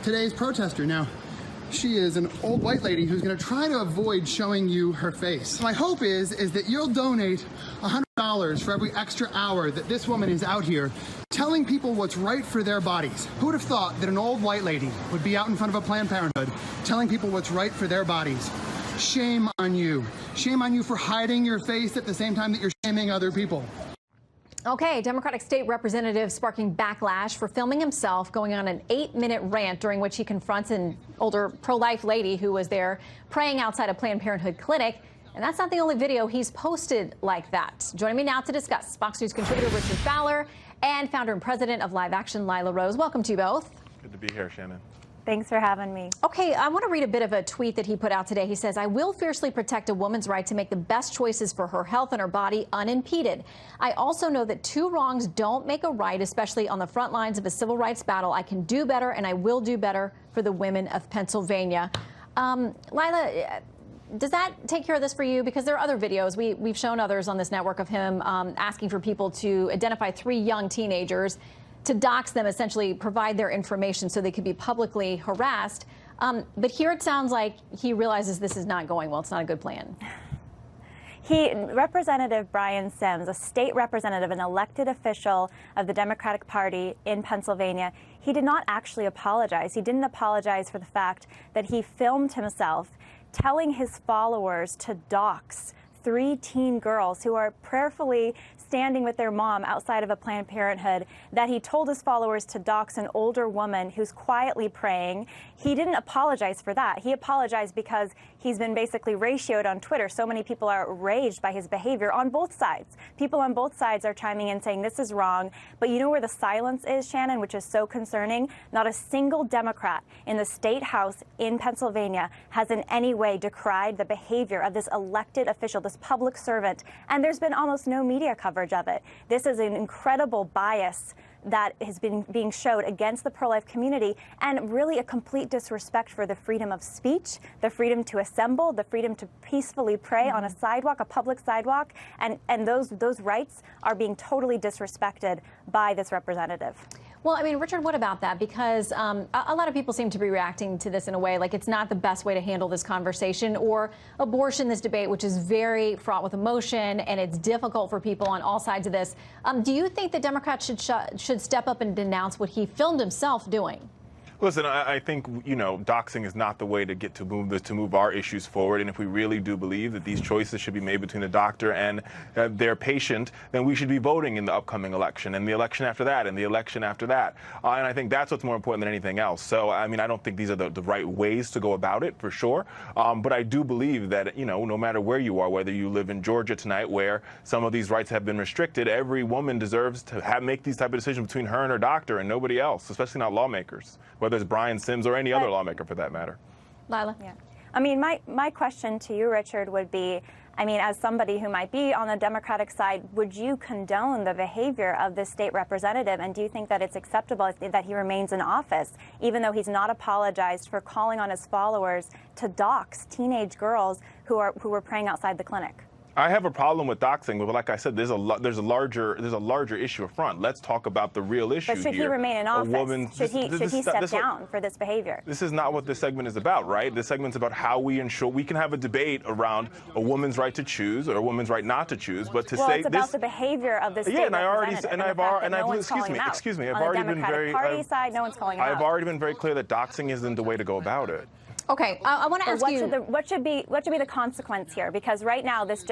today's protester. Now, she is an old white lady who's going to try to avoid showing you her face. My hope is that you'll donate $100 for every extra hour that this woman is out here telling people what's right for their bodies. Who would have thought that an old white lady would be out in front of a Planned Parenthood telling people what's right for their bodies? Shame on you. Shame on you for hiding your face at the same time that you're shaming other people. Okay, Democratic state representative sparking backlash for filming himself going on an 8-minute rant during which he confronts an older pro-life lady who was there praying outside a Planned Parenthood clinic. And that's not the only video he's posted like that. Joining me now to discuss, Fox News contributor Richard Fowler and founder and president of Live Action, Lila Rose. Welcome to you both. Good to be here, Shannon. Thanks for having me. Okay, I want to read a bit of a tweet that he put out today. He says, "I will fiercely protect a woman's right to make the best choices for her health and her body unimpeded. I also know that two wrongs don't make a right, especially on the front lines of a civil rights battle. I can do better, and I will do better for the women of Pennsylvania." Lila, does that take care of this for you? Because there are other videos. We've shown others on this network of him asking for people to identify 3 young teenagers, to dox them, essentially provide their information so they could be publicly harassed. But here it sounds like he realizes this is not going well. It's not a good plan. Representative Brian Sims, a state representative, an elected official of the Democratic Party in Pennsylvania, he did not actually apologize. He didn't apologize for the fact that he filmed himself telling his followers to dox 3 teen girls who are prayerfully standing with their mom outside of a Planned Parenthood, that he told his followers to dox an older woman who's quietly praying. He didn't apologize for that. He apologized because he's been basically ratioed on Twitter. So many people are outraged by his behavior on both sides. People on both sides are chiming in saying this is wrong. But you know where the silence is, Shannon, which is so concerning? Not a single Democrat in the state house in Pennsylvania has in any way decried the behavior of this elected official, this public servant. And there's been almost no media coverage of it. This is an incredible bias that has been being showed against the pro-life community, and really a complete disrespect for the freedom of speech, the freedom to assemble, the freedom to peacefully pray on a sidewalk, a public sidewalk, and those rights are being totally disrespected by this representative. Well, I mean, Richard, what about that? Because a lot of people seem to be reacting to this in a way like it's not the best way to handle this conversation, or abortion, this debate, which is very fraught with emotion, and it's difficult for people on all sides of this. Do you think the Democrats should step up and denounce what he filmed himself doing? Listen, I think, you know, doxing is not the way to get to move our issues forward. And if we really do believe that these choices should be made between the doctor and their patient, then we should be voting in the upcoming election, and the election after that, and the election after that. And I think that's what's more important than anything else. So, I mean, I don't think these are the right ways to go about it, for sure. But I do believe that, you know, no matter where you are, whether you live in Georgia tonight, where some of these rights have been restricted, every woman deserves to make these type of decisions between her and her doctor and nobody else, especially not lawmakers, whether it's Brian Sims or any other lawmaker for that matter. Lila? Yeah. I mean, my question to you, Richard, would be, I mean, as somebody who might be on the Democratic side, would you condone the behavior of this state representative? And do you think that it's acceptable that he remains in office, even though he's not apologized for calling on his followers to dox teenage girls who were praying outside the clinic? I have a problem with doxing, but like I said, there's a larger issue up front. Let's talk about the real issue here. But should he remain in office? Should he step down for this behavior? This is not what this segment is about, right? This segment's about how we ensure we can have a debate around a woman's right to choose or a woman's right not to choose. But to say it's about the behavior of the state representative. Excuse me. I've already been very. Party side, no one's calling him out. I've already been very clear that doxing isn't the way to go about it. Okay, I want to ask you, what should be the consequence here? Because right now, this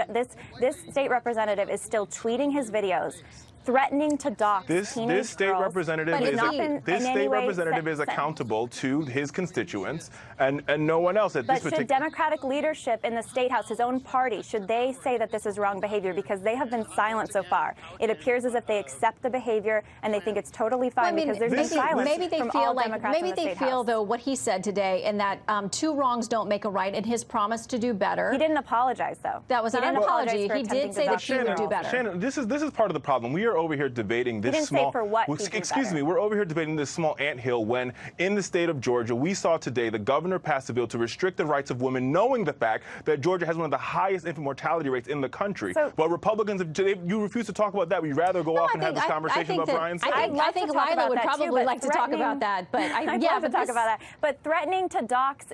state representative is still tweeting his videos, threatening to dox teenage this state girls. representative is accountable to his constituents and no one else. But should Democratic leadership in the state house, his own party, should they say that this is wrong behavior? Because they have been silent so far. It appears as if they accept the behavior and they think it's totally fine, because there's been silence from all Democrats in the state house. Maybe they feel, though, what he said today, and that two wrongs don't make a right, and his promise to do better. He didn't apologize, though. That was not an apology. He did say that he would do better. Shannon, this is part of the problem. We are are over here debating this didn't small. say for what Well, he'd do excuse better. me, we're over here debating this small anthill when in the state of Georgia, we saw today the governor passed a bill to restrict the rights of women, knowing the fact that Georgia has one of the highest infant mortality rates in the country. So, but Republicans, you refuse to talk about that. We'd rather go off and have this conversation about Brian's. I think Lila would probably like to talk about that, but I'd love to talk about that. But threatening to dox,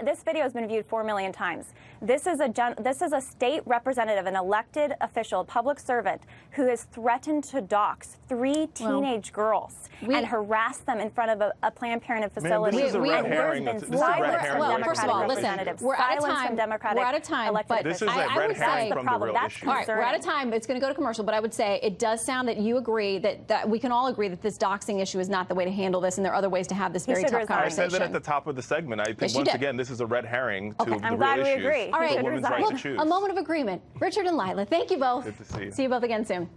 this video has been viewed 4 million times. This is a state representative, an elected official, public servant, who has threatened to dox 3 teenage girls and harass them in front of a Planned Parenthood facility. Man, this is a red herring. There's been This is a red silence herring. from Well, first of all, listen, representatives. we're out of Silence time. from Democratic We're out of time, elected but this is officials. a red herring That's from the problem. the real That's issue. All right, we're out of concerning. time. It's going to go to commercial, but I would say it does sound that you agree that we can all agree that this doxing issue is not the way to handle this, and there are other ways to have this very should tough resign. I conversation. said that at the top of the segment. I think Yes, you once did. again, this is a red herring to the I'm real glad we issues. agree. All right, The women's right look, to choose. a moment of agreement. Richard and Lila, thank you both. Good to see you. See you both again soon.